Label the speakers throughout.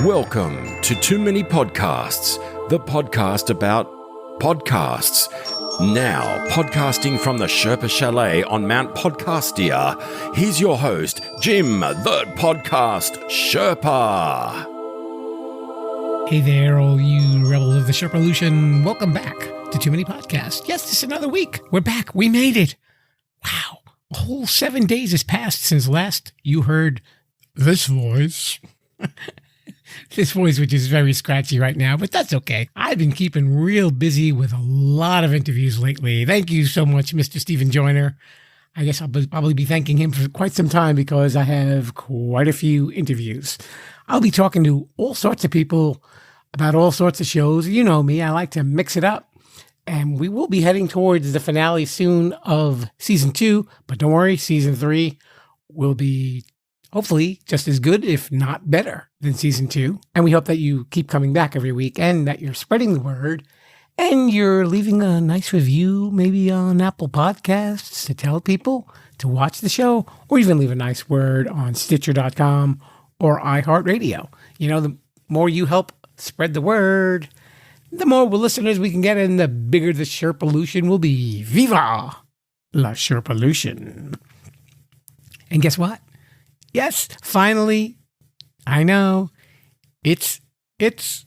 Speaker 1: Welcome to Too Many Podcasts, the podcast about podcasts. Now, podcasting from the Sherpa Chalet on Mount Podcastia, here's your host, Jim, the Podcast Sherpa.
Speaker 2: Hey there, all you rebels of the Sherpalution. Welcome back to Too Many Podcasts. Yes, it's another week. We're back. We made it. Wow. A whole 7 days has passed since last you heard this voice. This voice, which is very scratchy right now, but that's okay. I've been keeping real busy with a lot of interviews lately. Thank you so much, Mr. Stephen Joyner. I guess I'll probably be thanking him for quite some time because I have quite a few interviews. I'll be talking to all sorts of people about all sorts of shows. You know me, I like to mix it up. And we will be heading towards the finale soon of season 2, but don't worry, season 3 will be hopefully just as good, if not better, than season 2. And we hope that you keep coming back every week and that you're spreading the word and you're leaving a nice review, maybe on Apple Podcasts, to tell people to watch the show, or even leave a nice word on Stitcher.com or iHeartRadio. You know, the more you help spread the word, the more listeners we can get, and the bigger the Sherpalution will be. Viva la Sherpalution. And guess what? Yes, finally, I know, it's
Speaker 1: theme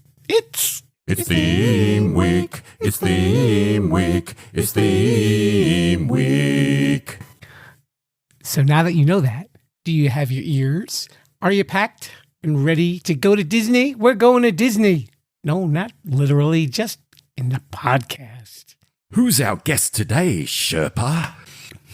Speaker 1: week, it's theme week, it's theme week.
Speaker 2: So now that you know that, do you have your ears? Are you packed and ready to go to Disney? We're going to Disney. No, not literally, just in the podcast.
Speaker 1: Who's our guest today, Sherpa?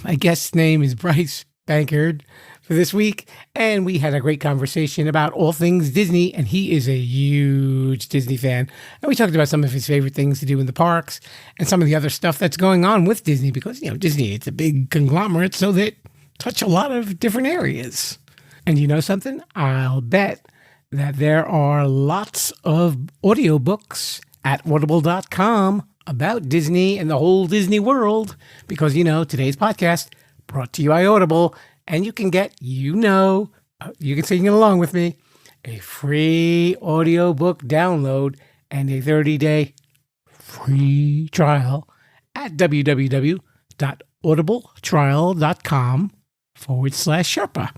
Speaker 2: My guest's name is Brice Bankard for this week, and we had a great conversation about all things Disney, and he is a huge Disney fan. And we talked about some of his favorite things to do in the parks and some of the other stuff that's going on with Disney, because, you know, Disney, it's a big conglomerate, so they touch a lot of different areas. And you know something? I'll bet that there are lots of audiobooks at audible.com about Disney and the whole Disney world, because, you know, today's podcast brought to you by Audible, and you can get, you can sing it along with me, a free audiobook download and a 30-day free trial at www.audibletrial.com/Sherpa.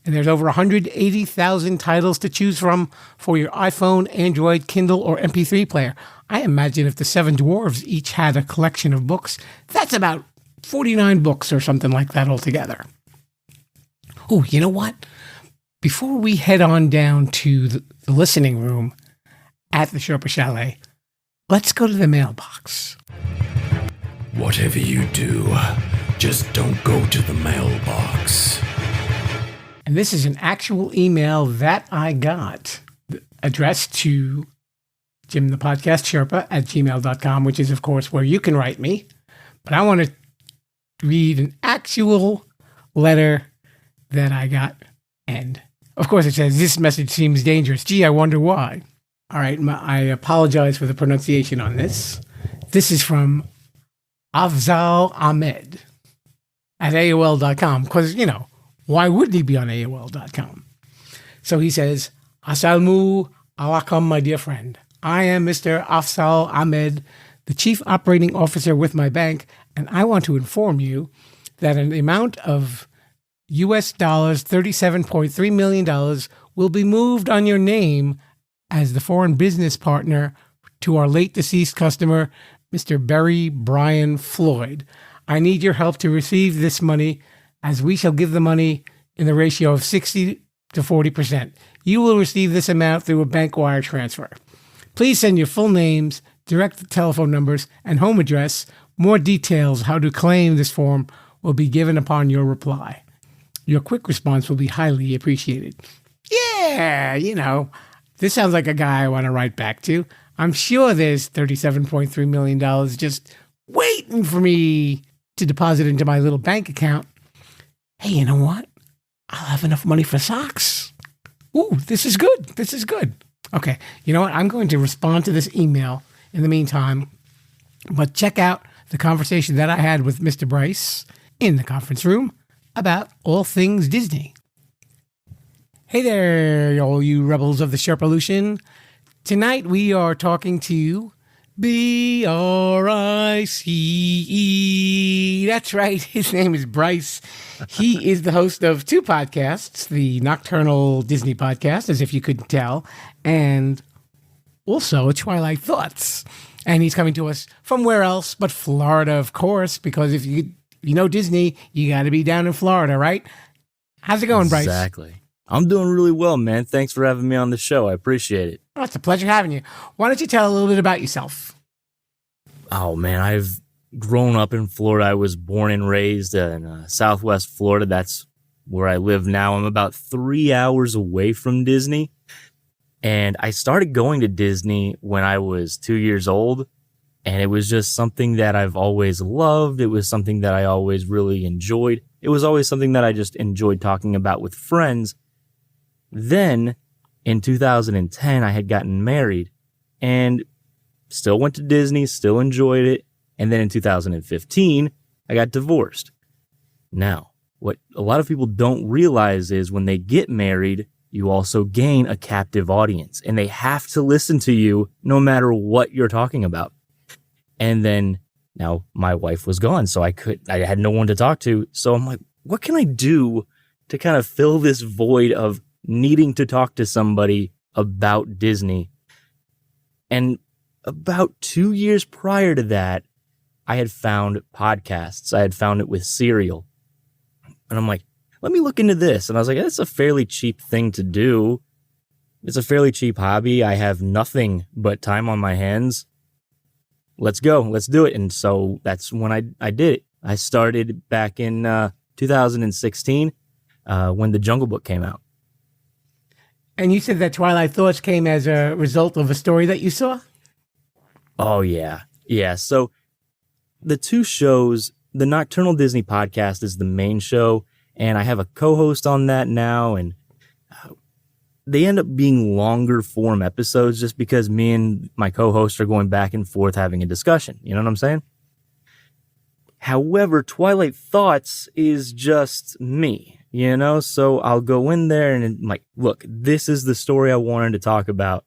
Speaker 2: And there's over 180,000 titles to choose from for your iPhone, Android, Kindle, or MP3 player. I imagine if the Seven Dwarves each had a collection of books, that's about 49 books or something like that altogether. Oh, you know what? Before we head on down to the listening room at the Sherpa Chalet, let's go to the mailbox.
Speaker 1: Whatever you do, just don't go to the mailbox.
Speaker 2: And this is an actual email that I got addressed to Jim the Podcast Sherpa at gmail.com, which is, of course, where you can write me. But I want to read an actual letter that I got. And, of course, it says, "This message seems dangerous. Gee, I wonder why." All right, I apologize for the pronunciation on this. This is from Afzal Ahmed at AOL.com, because, you know, why wouldn't he be on AOL.com? So he says, "Assalamu alaikum, my dear friend. I am Mr. Afzal Ahmed, the Chief Operating Officer with my bank, and I want to inform you that an amount of US dollars $37.3 million will be moved on your name as the foreign business partner to our late deceased customer, Mr. Barry Brian Floyd. I need your help to receive this money, as we shall give the money in the ratio of 60 to 40%. You will receive this amount through a bank wire transfer. Please send your full names, direct telephone numbers, and home address. More details how to claim this form will be given upon your reply. Your quick response will be highly appreciated." Yeah, you know, this sounds like a guy I want to write back to. I'm sure there's $37.3 million just waiting for me to deposit into my little bank account. Hey, you know what? I'll have enough money for socks. Ooh, this is good. This is good. Okay, you know what? I'm going to respond to this email in the meantime, but check out the conversation that I had with Mr. Brice in the conference room about all things Disney. Hey there, all you rebels of the Sherpalution. Tonight we are talking to Brice. That's right, his name is Brice. He is the host of two podcasts, the Nocturnal Disney Podcast, as if you couldn't tell, and also Twilight Thoughts. And he's coming to us from where else but Florida, of course, because if you know Disney, you got to be down in Florida, right? How's it going, Brice?
Speaker 3: Exactly. I'm doing really well, man. Thanks for having me on the show. I appreciate it.
Speaker 2: Oh, it's a pleasure having you. Why don't you tell a little bit about yourself?
Speaker 3: Oh, man, I've grown up in Florida. I was born and raised in Southwest Florida. That's where I live now. I'm about 3 hours away from Disney. And I started going to Disney when I was 2 years old. And it was just something that I've always loved. It was something that I always really enjoyed. It was always something that I just enjoyed talking about with friends. Then, in 2010, I had gotten married and still went to Disney, still enjoyed it. And then in 2015, I got divorced. Now, what a lot of people don't realize is when they get married, you also gain a captive audience, and they have to listen to you no matter what you're talking about. And then now my wife was gone, so I had no one to talk to. So I'm like, what can I do to kind of fill this void of needing to talk to somebody about Disney? And about 2 years prior to that, I had found podcasts. I had found it with Serial. And I'm like, let me look into this. And I was like, that's a fairly cheap thing to do. It's a fairly cheap hobby. I have nothing but time on my hands. Let's go. Let's do it. And so that's when I did it. I started back in 2016 when The Jungle Book came out.
Speaker 2: And you said that Twilight Thoughts came as a result of a story that you saw?
Speaker 3: Oh, yeah. Yeah. So the two shows, the Nocturnal Disney Podcast is the main show, and I have a co-host on that now, and they end up being longer form episodes just because me and my co-host are going back and forth having a discussion. You know what I'm saying? However, Twilight Thoughts is just me, you know? So I'll go in there and I'm like, look, this is the story I wanted to talk about.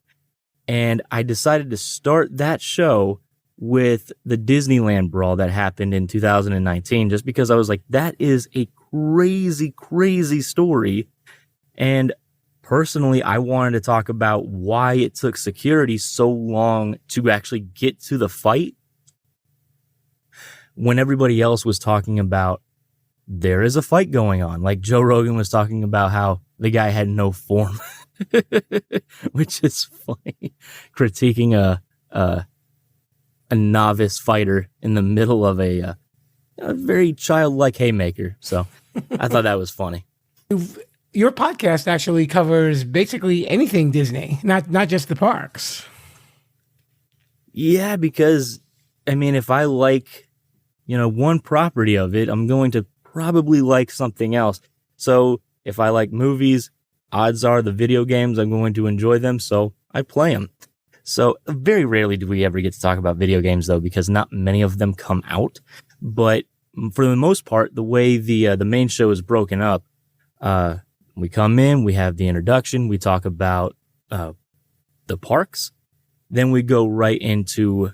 Speaker 3: And I decided to start that show with the Disneyland brawl that happened in 2019, just because I was like, that is a crazy, crazy story. And personally, I wanted to talk about why it took security so long to actually get to the fight when everybody else was talking about there is a fight going on. Like Joe Rogan was talking about how the guy had no form, which is funny, critiquing a novice fighter in the middle of a very childlike haymaker. So I thought that was funny.
Speaker 2: Your podcast actually covers basically anything Disney, not just the parks.
Speaker 3: Yeah, because, I mean, if I like, one property of it, I'm going to probably like something else. So if I like movies, odds are the video games, I'm going to enjoy them, so I play them. So very rarely do we ever get to talk about video games, though, because not many of them come out. But for the most part, the way the main show is broken up, we come in, we have the introduction, we talk about the parks, then we go right into...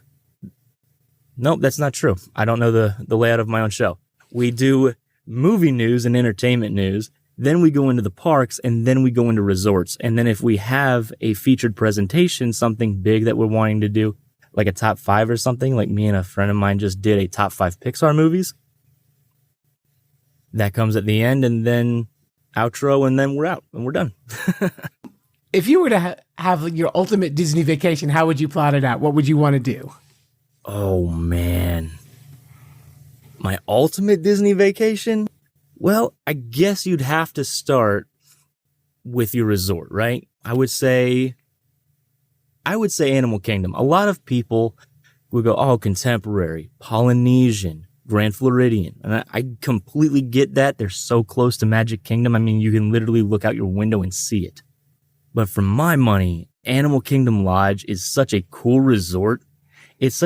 Speaker 3: Nope, that's not true. I don't know the layout of my own show. We do movie news and entertainment news, then we go into the parks, and then we go into resorts. And then if we have a featured presentation, something big that we're wanting to do, like a top 5 or something, like me and a friend of mine just did a top 5 Pixar movies, that comes at the end, and then outro, and then we're out, and we're done.
Speaker 2: If you were to have your ultimate Disney vacation, how would you plot it out? What would you want to do?
Speaker 3: Oh, man. My ultimate Disney vacation? Well, I guess you'd have to start with your resort, right? I would say Animal Kingdom. A lot of people would go, oh, Contemporary, Polynesian, Grand Floridian. And I completely get that. They're so close to Magic Kingdom. I mean, you can literally look out your window and see it. But for my money, Animal Kingdom Lodge is such a cool resort. It's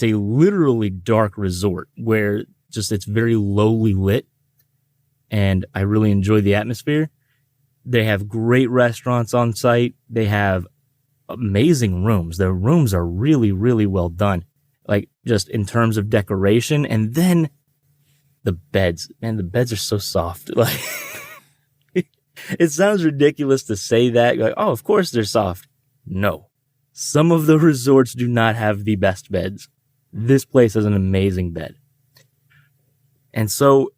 Speaker 3: a literally dark resort where just it's very lowly lit, and I really enjoy the atmosphere. They have great restaurants on site. They have amazing rooms. Their rooms are really, really well done, like just in terms of decoration. And then the beds, man, the beds are so soft. Like, it sounds ridiculous to say that. You're like, oh, of course they're soft. No, some of the resorts do not have the best beds. This place has an amazing bed. And so,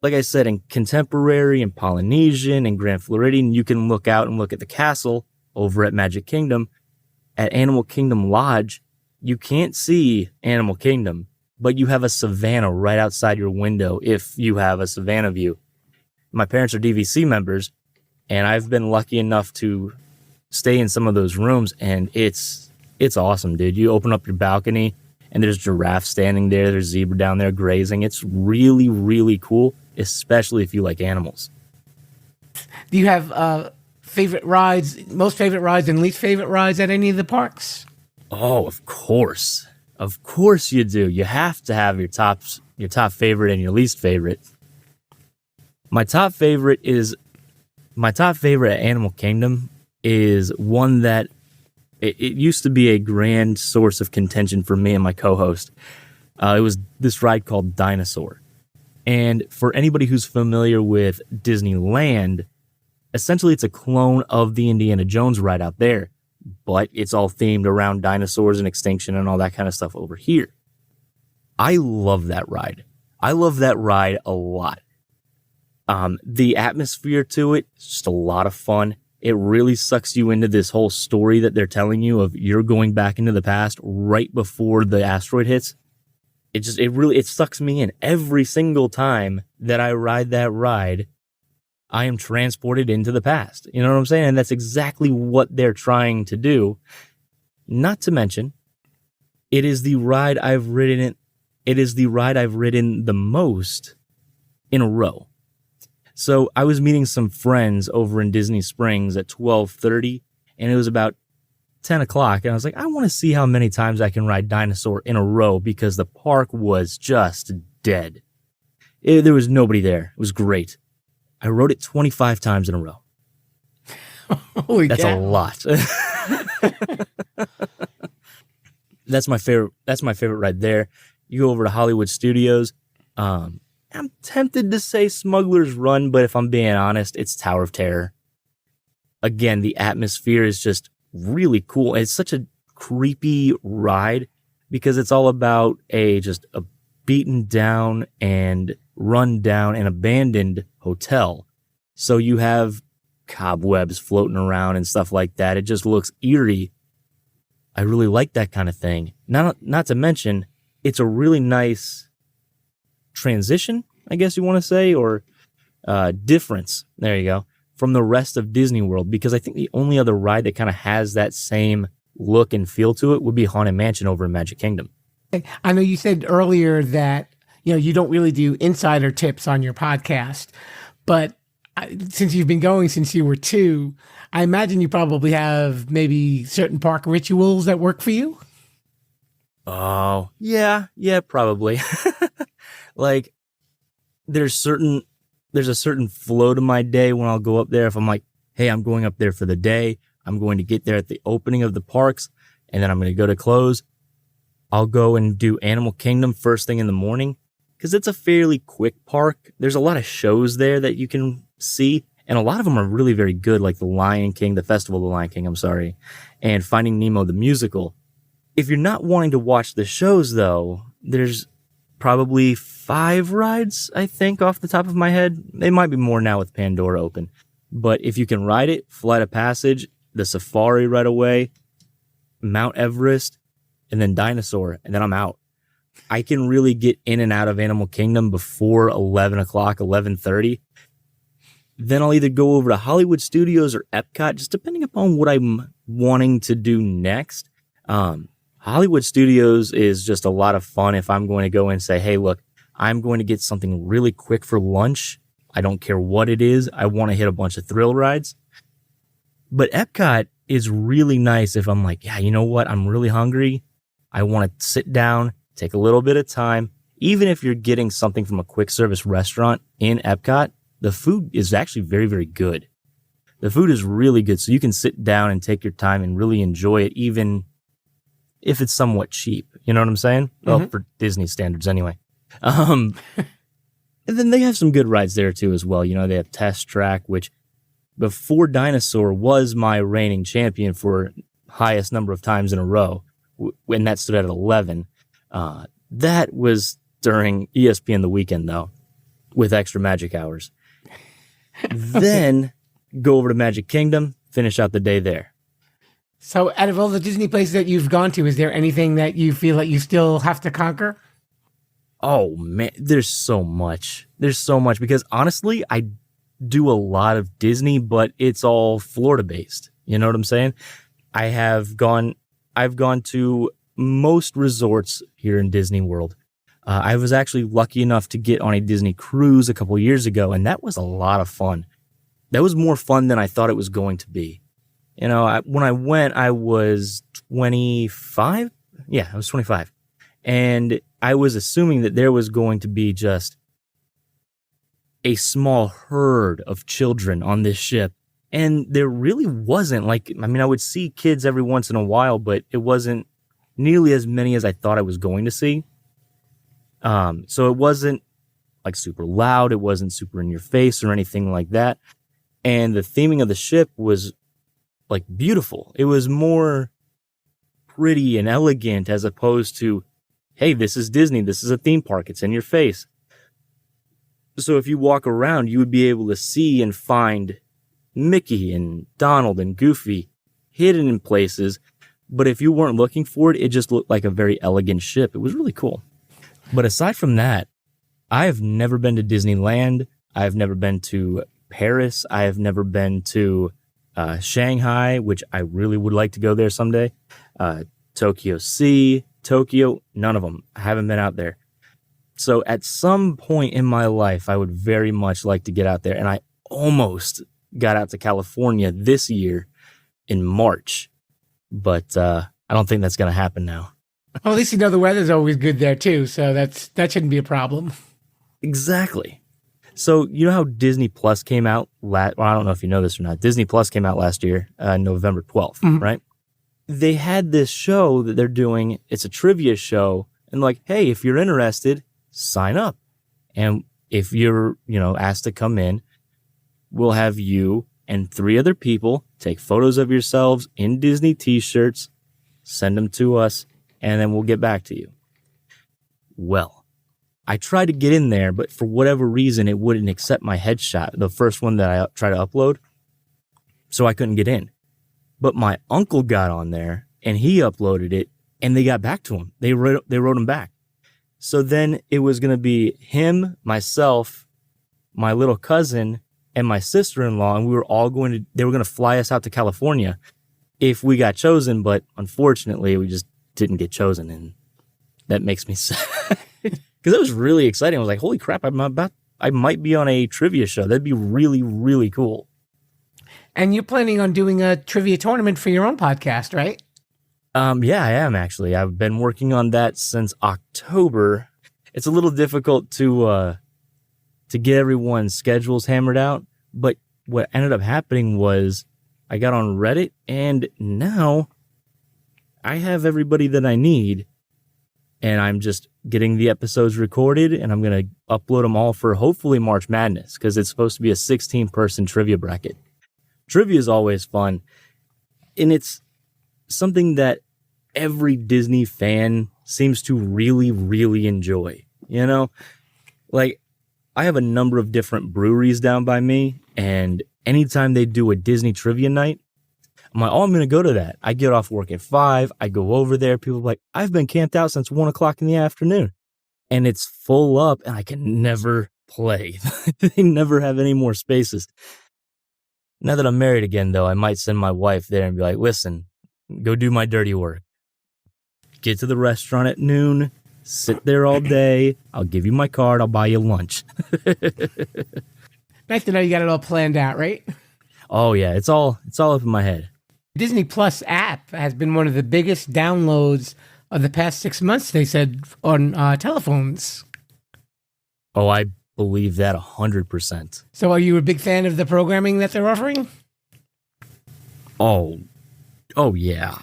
Speaker 3: like I said, in Contemporary and Polynesian and Grand Floridian, you can look out and look at the castle over at Magic Kingdom. At Animal Kingdom Lodge, you can't see Animal Kingdom, but you have a savanna right outside your window if you have a savanna view. My parents are DVC members, and I've been lucky enough to stay in some of those rooms, and it's awesome, dude. You open up your balcony, and there's giraffes standing there. There's zebra down there grazing. It's really, really cool, especially if you like animals.
Speaker 2: Do you have favorite rides, most favorite rides and least favorite rides at any of the parks?
Speaker 3: Oh, of course. Of course you do. You have to have your top favorite and your least favorite. My top favorite at Animal Kingdom is one that it used to be a grand source of contention for me and my co-host. It was this ride called Dinosaur. And for anybody who's familiar with Disneyland, essentially it's a clone of the Indiana Jones ride out there, but it's all themed around dinosaurs and extinction and all that kind of stuff over here. I love that ride. I love that ride a lot. The atmosphere to it is just a lot of fun. It really sucks you into this whole story that they're telling you of you're going back into the past right before the asteroid hits. It sucks me in. Every single time that I ride that ride, I am transported into the past. You know what I'm saying? And that's exactly what they're trying to do. Not to mention, it is the ride I've ridden the most in a row. So I was meeting some friends over in Disney Springs at 12:30, and it was about 10 o'clock, and I was like, I want to see how many times I can ride Dinosaur in a row because the park was just dead. There was nobody there. It was great. I rode it 25 times in a row.
Speaker 2: Holy
Speaker 3: That's
Speaker 2: cow.
Speaker 3: a lot. That's my favorite ride there. You go over to Hollywood Studios. I'm tempted to say Smuggler's Run, but if I'm being honest, it's Tower of Terror. Again, the atmosphere is just really cool. It's such a creepy ride because it's all about just a beaten down and run down and abandoned hotel. So you have cobwebs floating around and stuff like that. It just looks eerie. I really like that kind of thing. Not to mention, it's a really nice transition, I guess you want to say, or difference. There you go. From the rest of Disney World, because I think the only other ride that kind of has that same look and feel to it would be Haunted Mansion over in Magic Kingdom.
Speaker 2: I know you said earlier that you don't really do insider tips on your podcast, but since you've been going since you were 2, I imagine you probably have maybe certain park rituals that work for you.
Speaker 3: Oh, yeah, probably. Like, there's a certain flow to my day when I'll go up there. If I'm like, hey, I'm going up there for the day, I'm going to get there at the opening of the parks, and then I'm going to go to close. I'll go and do Animal Kingdom first thing in the morning because it's a fairly quick park. There's a lot of shows there that you can see, and a lot of them are really very good, like the Festival of the Lion King, and Finding Nemo the musical. If you're not wanting to watch the shows, though, there's probably 5 rides, I think, off the top of my head. They might be more now with Pandora open. But if you can ride it, Flight of Passage, the Safari right away, Mount Everest, and then Dinosaur, and then I'm out. I can really get in and out of Animal Kingdom before 11 o'clock, 11:30. Then I'll either go over to Hollywood Studios or Epcot, just depending upon what I'm wanting to do next. Hollywood Studios is just a lot of fun if I'm going to go and say, hey, look, I'm going to get something really quick for lunch. I don't care what it is. I want to hit a bunch of thrill rides. But Epcot is really nice if I'm like, yeah, you know what? I'm really hungry. I want to sit down, take a little bit of time. Even if you're getting something from a quick service restaurant in Epcot, the food is actually very, very good. The food is really good, so you can sit down and take your time and really enjoy it, even if it's somewhat cheap. You know what I'm saying? Well, for Disney standards anyway. And then they have some good rides there too as well. You know, they have Test Track, which before Dinosaur was my reigning champion for highest number of times in a row, when that stood at 11. That was during ESPN The Weekend, though, with extra magic hours. Then go over to Magic Kingdom, finish out the day there.
Speaker 2: So out of all the Disney places that you've gone to, is there anything that you feel that you still have to conquer?
Speaker 3: Oh, man, there's so much. There's so much because, honestly, I do a lot of Disney, but it's all Florida-based. You know what I'm saying? I've gone to most resorts here in Disney World. I was actually lucky enough to get on a Disney cruise a couple years ago, and that was a lot of fun. That was more fun than I thought it was going to be. You know, when I went, I was 25. Yeah, I was 25. And I was assuming that there was going to be just a small herd of children on this ship. And there really wasn't. I would see kids every once in a while, but it wasn't nearly as many as I thought I was going to see. So it wasn't like super loud. It wasn't super in your face or anything like that. And the theming of the ship was like beautiful. It was more pretty and elegant as opposed to, hey, this is Disney. This is a theme park. It's in your face. So if you walk around, you would be able to see and find Mickey and Donald and Goofy hidden in places. But if you weren't looking for it, it just looked like a very elegant ship. It was really cool. But aside from that, I have never been to Disneyland. I've never been to Paris. I have never been to Shanghai, which I really would like to go there someday. Tokyo Sea, Tokyo, none of them. I haven't been out there. So at some point in my life, I would very much like to get out there. And I almost got out to California this year in March. But I don't think that's going to happen now.
Speaker 2: Well, at least you know the weather's always good there too, so that shouldn't be a problem.
Speaker 3: Exactly. So you know how Disney Plus came out I don't know if you know this or not. Disney Plus came out last year, November 12th, right? They had this show that they're doing. It's a trivia show. And like, hey, if you're interested, sign up. And if you're, asked to come in, we'll have you and 3 other people take photos of yourselves in Disney t-shirts, send them to us, and then we'll get back to you. Well, I tried to get in there, but for whatever reason, it wouldn't accept my headshot, the first one that I tried to upload, so I couldn't get in. But my uncle got on there, and he uploaded it, and they got back to him. They wrote him back. So then it was going to be him, myself, my little cousin, and my sister-in-law, and they were going to fly us out to California if we got chosen, but unfortunately, we just didn't get chosen, and that makes me sad. Because it was really exciting. I was like, holy crap, I might be on a trivia show. That'd be really, really cool.
Speaker 2: And you're planning on doing a trivia tournament for your own podcast, right?
Speaker 3: Yeah, I am actually. I've been working on that since October. It's a little difficult to get everyone's schedules hammered out, but what ended up happening was I got on Reddit, and now I have everybody that I need, and I'm just getting the episodes recorded, and I'm going to upload them all for hopefully March Madness, because it's supposed to be a 16-person trivia bracket. Trivia is always fun, and it's something that every Disney fan seems to really, really enjoy. Like, I have a number of different breweries down by me, and anytime they do a Disney trivia night, I'm like, oh, I'm going to go to that. I get off work at 5. I go over there. People are like, I've been camped out since 1 o'clock in the afternoon. And it's full up, and I can never play. They never have any more spaces. Now that I'm married again, though, I might send my wife there and be like, listen, go do my dirty work. Get to the restaurant at noon. Sit there all day. I'll give you my card. I'll buy you lunch.
Speaker 2: Nice to know you got it all planned out, right?
Speaker 3: Oh, yeah. It's all up in my head.
Speaker 2: Disney Plus app has been one of the biggest downloads of the past 6 months, they said, on telephones.
Speaker 3: Oh, I believe that 100%.
Speaker 2: So are you a big fan of the programming that they're offering?
Speaker 3: Oh yeah.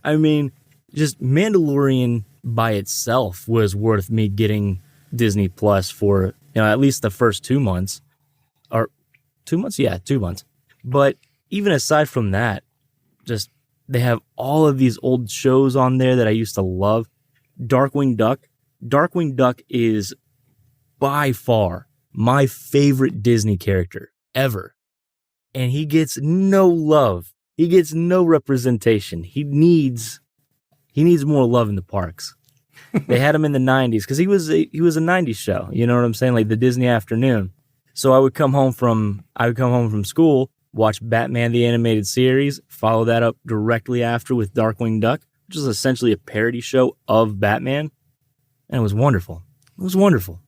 Speaker 3: I mean, just Mandalorian by itself was worth me getting Disney Plus for, at least the first 2 months. Or 2 months? Yeah, 2 months. But even aside from that, just they have all of these old shows on there that I used to love. Darkwing Duck. Darkwing Duck is by far my favorite Disney character ever. And he gets no love. He gets no representation. He needs more love in the parks. They had him in the 90s because he was a 90s show. You know what I'm saying? Like the Disney afternoon. So I would come home from school, watch Batman the Animated Series, follow that up directly after with Darkwing Duck, which is essentially a parody show of Batman. And it was wonderful. It was wonderful.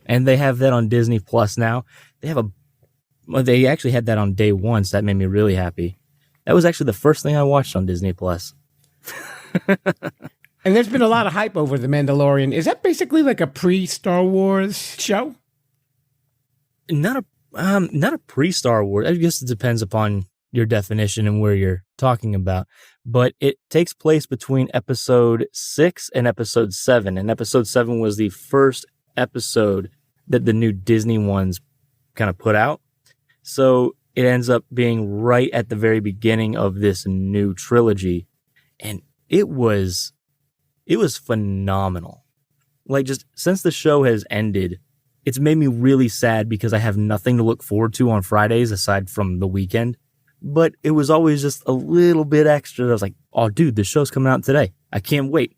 Speaker 3: And they have that on Disney Plus now. They actually had that on day one, so that made me really happy. That was actually the first thing I watched on Disney Plus.
Speaker 2: And there's been a lot of hype over The Mandalorian. Is that basically like a pre-Star Wars show?
Speaker 3: Not a pre-Star Wars. I guess it depends upon your definition and where you're talking about. But it takes place between episode 6 and episode 7. And episode 7 was the first episode that the new Disney ones kind of put out. So it ends up being right at the very beginning of this new trilogy. And it was phenomenal. Like, just since the show has ended, it's made me really sad because I have nothing to look forward to on Fridays aside from the weekend. But it was always just a little bit extra. I was like, oh, dude, the show's coming out today. I can't wait.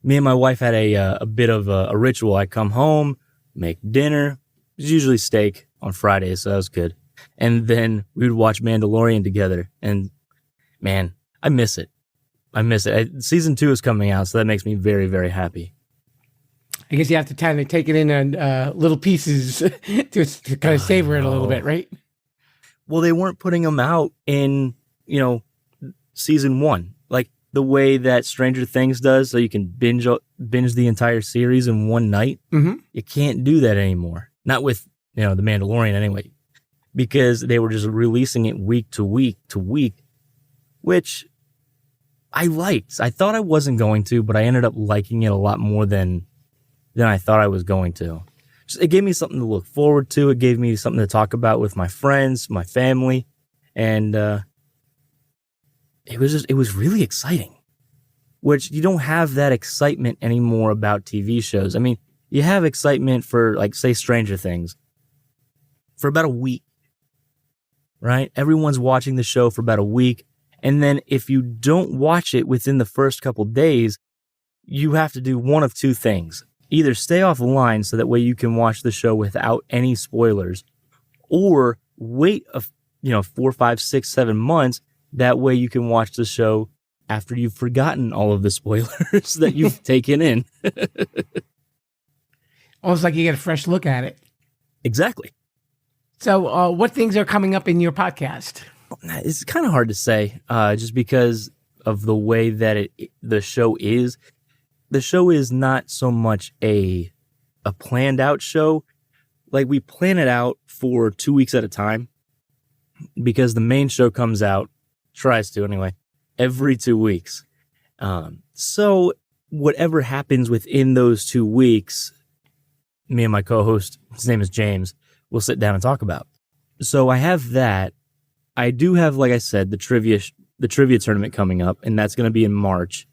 Speaker 3: Me and my wife had a bit of a ritual. I come home, make dinner. It's usually steak on Fridays, so that was good. And then we would watch Mandalorian together. And, man, I miss it. Season 2 is coming out, so that makes me very, very happy.
Speaker 2: I guess you have to kind of take it in little pieces to kind of savor it a little bit, right?
Speaker 3: Well, they weren't putting them out in, season 1. Like the way that Stranger Things does, so you can binge the entire series in one night.
Speaker 2: Mm-hmm.
Speaker 3: You can't do that anymore. Not with, The Mandalorian anyway. Because they were just releasing it week to week to week, which I liked. I thought I wasn't going to, but I ended up liking it a lot more than I thought I was going to. It gave me something to look forward to. It gave me something to talk about with my friends, my family, and it was really exciting. Which you don't have that excitement anymore about TV shows. I mean, you have excitement for, like, say, Stranger Things for about a week, right? Everyone's watching the show for about a week, and then if you don't watch it within the first couple days, you have to do one of two things. Either stay offline so that way you can watch the show without any spoilers, or wait 4, 5, 6, 7 months. That way you can watch the show after you've forgotten all of the spoilers that you've taken in.
Speaker 2: Almost like you get a fresh look at it.
Speaker 3: Exactly.
Speaker 2: So what things are coming up in your podcast?
Speaker 3: It's kind of hard to say, just because of the way that the show is. The show is not so much a planned out show. Like, we plan it out for 2 weeks at a time because the main show comes out, tries to anyway, every 2 weeks. So whatever happens within those 2 weeks, me and my co-host, his name is James, we'll sit down and talk about. So I have that. I do have, like I said, the trivia tournament coming up, and that's going to be in March.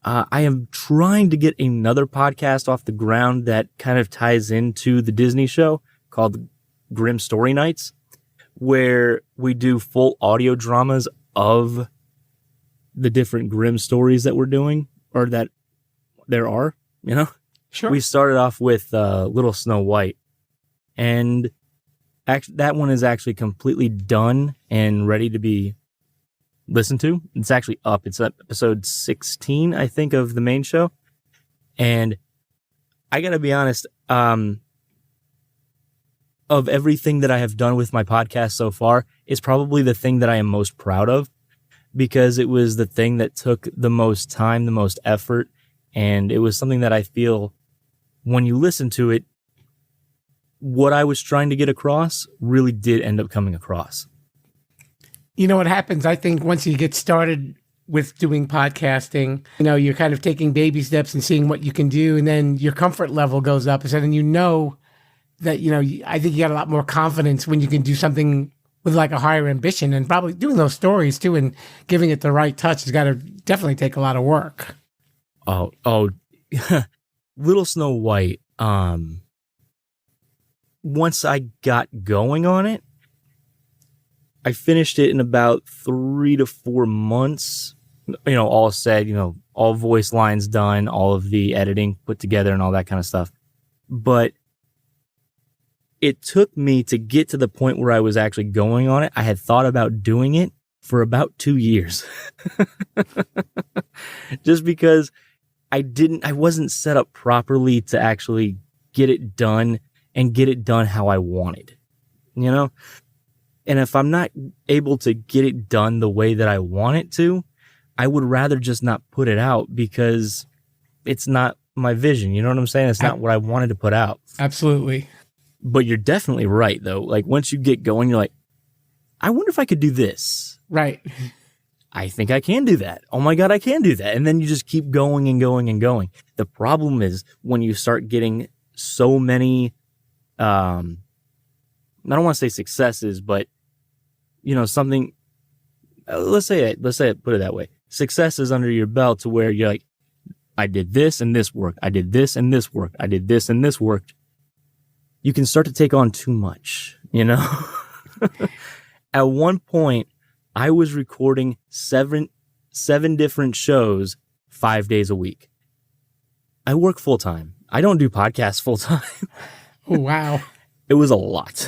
Speaker 3: I am trying to get another podcast off the ground that kind of ties into the Disney show called Grimm Story Nights, where we do full audio dramas of the different Grimm stories that we're doing, or that there are,
Speaker 2: Sure.
Speaker 3: We started off with Little Snow White, and that one is actually completely done and ready to be listened to. It's actually up. It's episode 16, I think, of the main show. And I gotta be honest, of everything that I have done with my podcast so far, it's probably the thing that I am most proud of, because it was the thing that took the most time, the most effort, and it was something that I feel when you listen to it, what I was trying to get across really did end up coming across.
Speaker 2: You know what happens? I think once you get started with doing podcasting, you're kind of taking baby steps and seeing what you can do. And then your comfort level goes up. And then that, I think you got a lot more confidence when you can do something with like a higher ambition, and probably doing those stories too and giving it the right touch has got to definitely take a lot of work.
Speaker 3: Oh, Little Snow White. Once I got going on it, I finished it in about 3 to 4 months. All said, all voice lines done, all of the editing put together and all that kind of stuff. But it took me to get to the point where I was actually going on it. I had thought about doing it for about 2 years. Just because I wasn't set up properly to actually get it done and get it done how I wanted, And if I'm not able to get it done the way that I want it to, I would rather just not put it out because it's not my vision. You know what I'm saying? It's not what I wanted to put out.
Speaker 2: Absolutely.
Speaker 3: But you're definitely right, though. Like, once you get going, you're like, I wonder if I could do this.
Speaker 2: Right.
Speaker 3: I think I can do that. Oh my God, I can do that. And then you just keep going and going and going. The problem is when you start getting so many, I don't want to say successes, but, something, let's say it, put it that way. Success is under your belt to where you're like, I did this and this worked. I did this and this worked. I did this and this worked. You can start to take on too much, At one point, I was recording seven different shows 5 days a week. I work full time. I don't do podcasts full time.
Speaker 2: Oh, wow.
Speaker 3: It was a lot.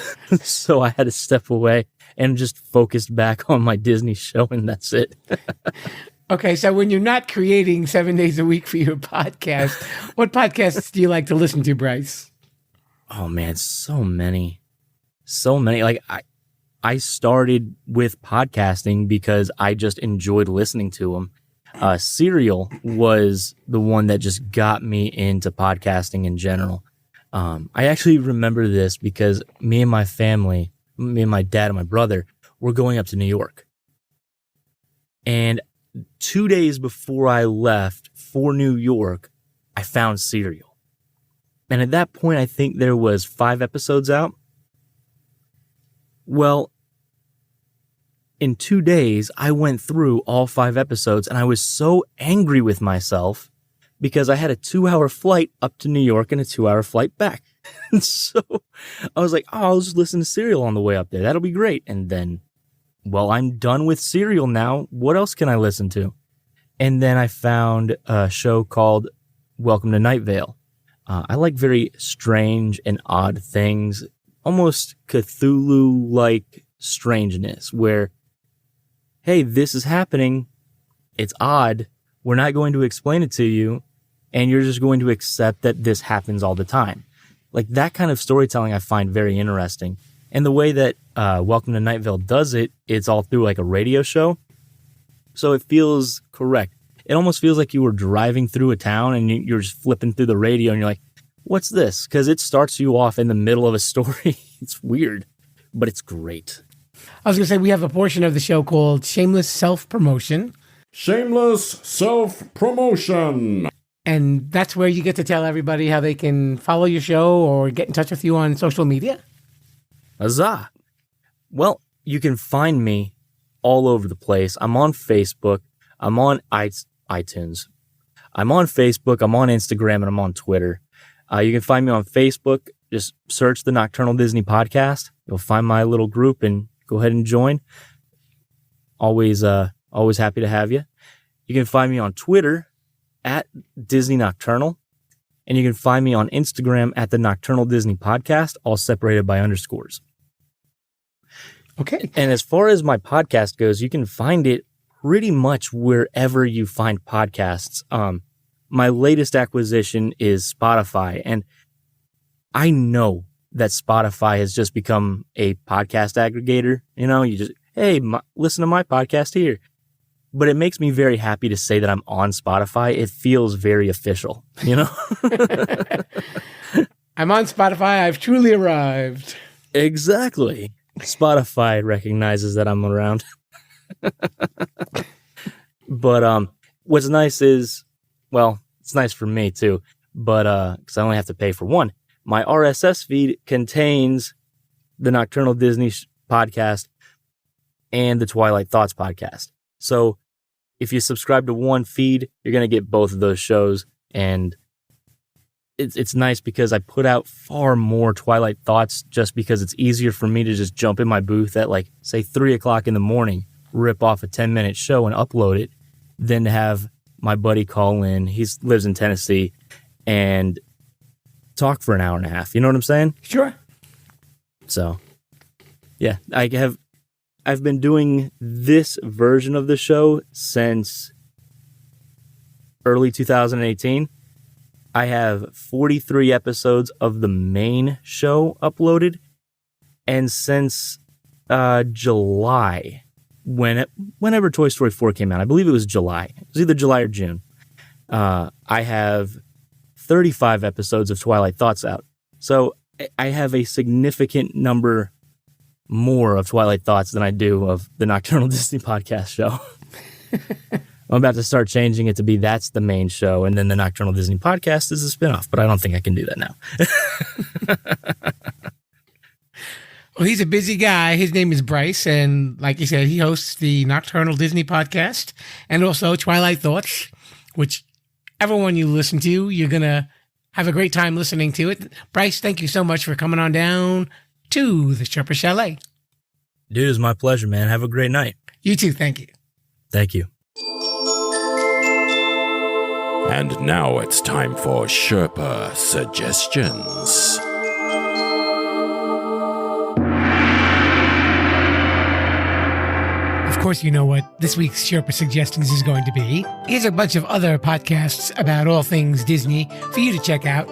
Speaker 3: So I had to step away and just focus back on my Disney show, and that's it.
Speaker 2: Okay, so when you're not creating 7 days a week for your podcast, what podcasts do you like to listen to, Brice?
Speaker 3: Oh man, so many. Like I started with podcasting because I just enjoyed listening to them. Serial was the one that just got me into podcasting in general. I actually remember this because me and my family, me and my dad and my brother, were going up to New York. And 2 days before I left for New York, I found Serial. And at that point, I think there was 5 episodes out. Well, in 2 days, I went through all 5 episodes, and I was so angry with myself because I had a 2-hour flight up to New York and a 2-hour flight back. And so I was like, I'll just listen to Serial on the way up there. That'll be great. And then, I'm done with Serial now. What else can I listen to? And then I found a show called Welcome to Night Vale. I like very strange and odd things, almost Cthulhu-like strangeness, where, hey, this is happening. It's odd. We're not going to explain it to you, and you're just going to accept that this happens all the time. Like, that kind of storytelling I find very interesting. And the way that Welcome to Night Vale does it, it's all through like a radio show. So it feels correct. It almost feels like you were driving through a town and you're just flipping through the radio and you're like, what's this? Because it starts you off in the middle of a story. It's weird, but it's great.
Speaker 2: I was going to say, we have a portion of the show called Shameless Self-Promotion.
Speaker 1: Shameless Self-Promotion.
Speaker 2: And that's where you get to tell everybody how they can follow your show or get in touch with you on social media.
Speaker 3: Huzzah. Well, you can find me all over the place. I'm on Facebook. I'm on iTunes. I'm on Facebook. I'm on Instagram, and I'm on Twitter. You can find me on Facebook. Just search the Nocturnal Disney Podcast. You'll find my little group and go ahead and join. Always happy to have you. You can find me on Twitter at Disney Nocturnal. And you can find me on Instagram at the Nocturnal Disney Podcast, all separated by underscores.
Speaker 2: Okay.
Speaker 3: And as far as my podcast goes, you can find it pretty much wherever you find podcasts. My latest acquisition is Spotify, and I know that Spotify has just become a podcast aggregator. You just, hey, listen to my podcast here. But it makes me very happy to say that I'm on Spotify. It feels very official,
Speaker 2: I'm on Spotify. I've truly arrived.
Speaker 3: Exactly. Spotify recognizes that I'm around. But what's nice is, well, it's nice for me too, but because I only have to pay for one. My RSS feed contains the Nocturnal Disney Podcast and the Twilight Thoughts podcast. So if you subscribe to one feed, you're going to get both of those shows. And it's nice because I put out far more Twilight Thoughts just because it's easier for me to just jump in my booth at like, say, 3 o'clock in the morning, rip off a 10-minute show and upload it, than to have my buddy call in. He lives in Tennessee and talk for an hour and a half. You know what I'm saying?
Speaker 2: Sure.
Speaker 3: So, yeah, I've been doing this version of the show since early 2018. I have 43 episodes of the main show uploaded, and since July, whenever Toy Story 4 came out, I believe it was July. It was either July or June. I have 35 episodes of Twilight Thoughts out. So I have a significant number more of Twilight Thoughts than I do of the Nocturnal Disney Podcast show. I'm about to start changing it to be that's the main show, and then the Nocturnal Disney Podcast is a spinoff, but I don't think I can do that now.
Speaker 2: Well, he's a busy guy. His name is Brice, and like you said, he hosts the Nocturnal Disney Podcast and also Twilight Thoughts, which everyone you listen to, you're going to have a great time listening to it. Brice, thank you so much for coming on down to the Sherpa Chalet.
Speaker 3: Dude, it's my pleasure, man. Have a great night.
Speaker 2: You too. Thank you.
Speaker 3: Thank you.
Speaker 1: And now it's time for Sherpa Suggestions.
Speaker 2: Of course, you know what this week's Sherpa Suggestions is going to be. Here's a bunch of other podcasts about all things Disney for you to check out,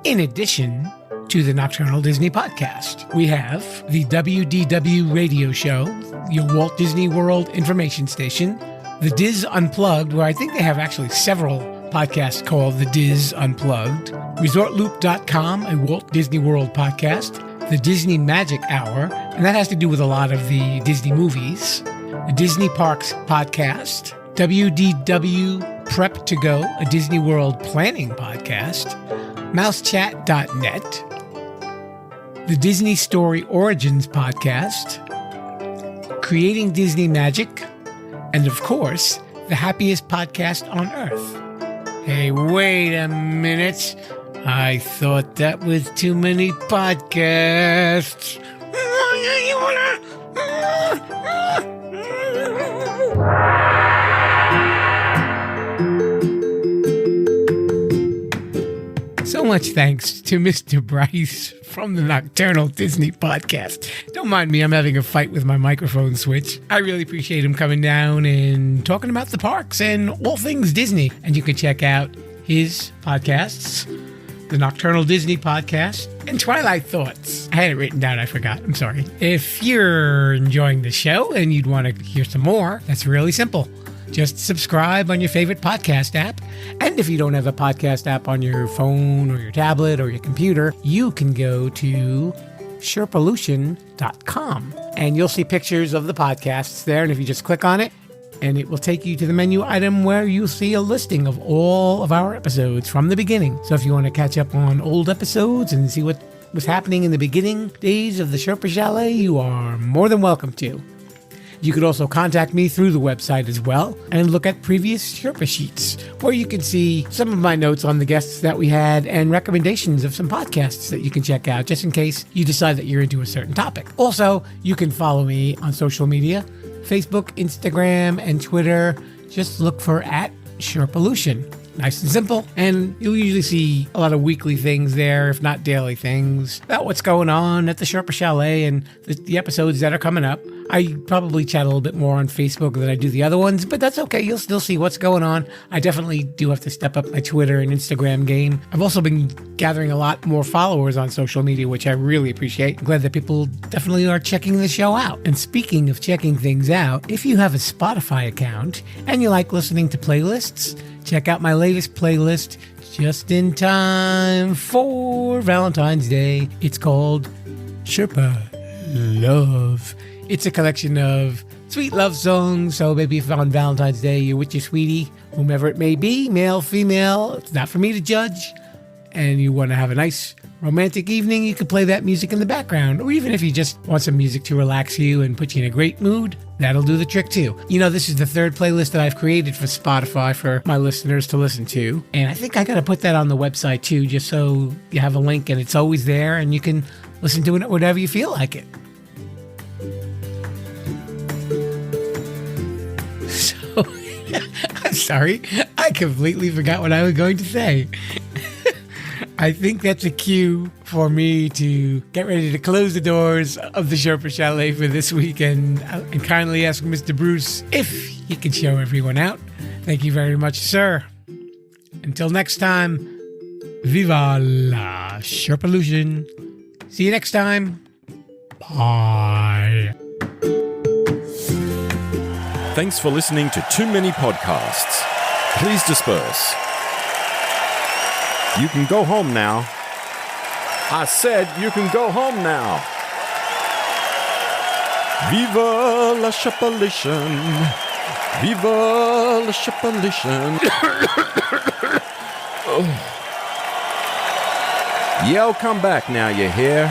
Speaker 2: in addition to the Nocturnal Disney Podcast. We have the WDW Radio Show, your Walt Disney World information station, the Diz Unplugged, where I think they have actually several podcasts called the Diz Unplugged, ResortLoop.com, a Walt Disney World podcast, the Disney Magic Hour, and that has to do with a lot of the Disney movies, the Disney Parks Podcast, WDW Prep to Go, a Disney World planning podcast, mousechat.net, the Disney Story Origins podcast, Creating Disney Magic, and of course, the happiest podcast on Earth. Hey, wait a minute. I thought that was too many podcasts. So much thanks to Mr. Brice from the Nocturnal Disney Podcast. Don't mind me, I'm having a fight with my microphone switch. I really appreciate him coming down and talking about the parks and all things Disney. And you can check out his podcasts, the Nocturnal Disney Podcast, and Twilight Thoughts. I had it written down, I forgot. I'm sorry. If you're enjoying the show and you'd want to hear some more, that's really simple. Just subscribe on your favorite podcast app. And if you don't have a podcast app on your phone or your tablet or your computer, you can go to Sherpalution.com and you'll see pictures of the podcasts there. And if you just click on it, and it will take you to the menu item where you'll see a listing of all of our episodes from the beginning. So if you want to catch up on old episodes and see what was happening in the beginning days of the Sherpa Chalet, you are more than welcome to. You could also contact me through the website as well and look at previous Sherpa sheets, where you can see some of my notes on the guests that we had and recommendations of some podcasts that you can check out just in case you decide that you're into a certain topic. Also, you can follow me on social media, Facebook, Instagram, and Twitter. Just look for @Sherpalution. Nice and simple. And you'll usually see a lot of weekly things there, if not daily things, about what's going on at the Sherpa Chalet and the episodes that are coming up. I probably chat a little bit more on Facebook than I do the other ones, but that's okay. You'll still see what's going on. I definitely do have to step up my Twitter and Instagram game. I've also been gathering a lot more followers on social media, which I really appreciate. I'm glad that people definitely are checking the show out. And speaking of checking things out, if you have a Spotify account and you like listening to playlists, check out my latest playlist just in time for Valentine's Day. It's called Sherpa Love. It's a collection of sweet love songs. So maybe if on Valentine's Day you're with your sweetie, whomever it may be, male, female, it's not for me to judge, and you want to have a nice romantic evening, you can play that music in the background. Or even if you just want some music to relax you and put you in a great mood, that'll do the trick too. You know, this is the third playlist that I've created for Spotify for my listeners to listen to. And I think I got to put that on the website too, just so you have a link and it's always there and you can listen to it whenever you feel like it. So, I'm sorry, I completely forgot what I was going to say. I think that's a cue for me to get ready to close the doors of the Sherpa Chalet for this weekend and kindly ask Mr. Brice if he can show everyone out. Thank you very much, sir. Until next time, viva la Sherpalution. See you next time. Bye.
Speaker 1: Thanks for listening to Too Many Podcasts. Please disperse. You can go home now. I said you can go home now. Viva la Sherpalution. Viva la Sherpalution. Oh. Yo, come back now, you hear?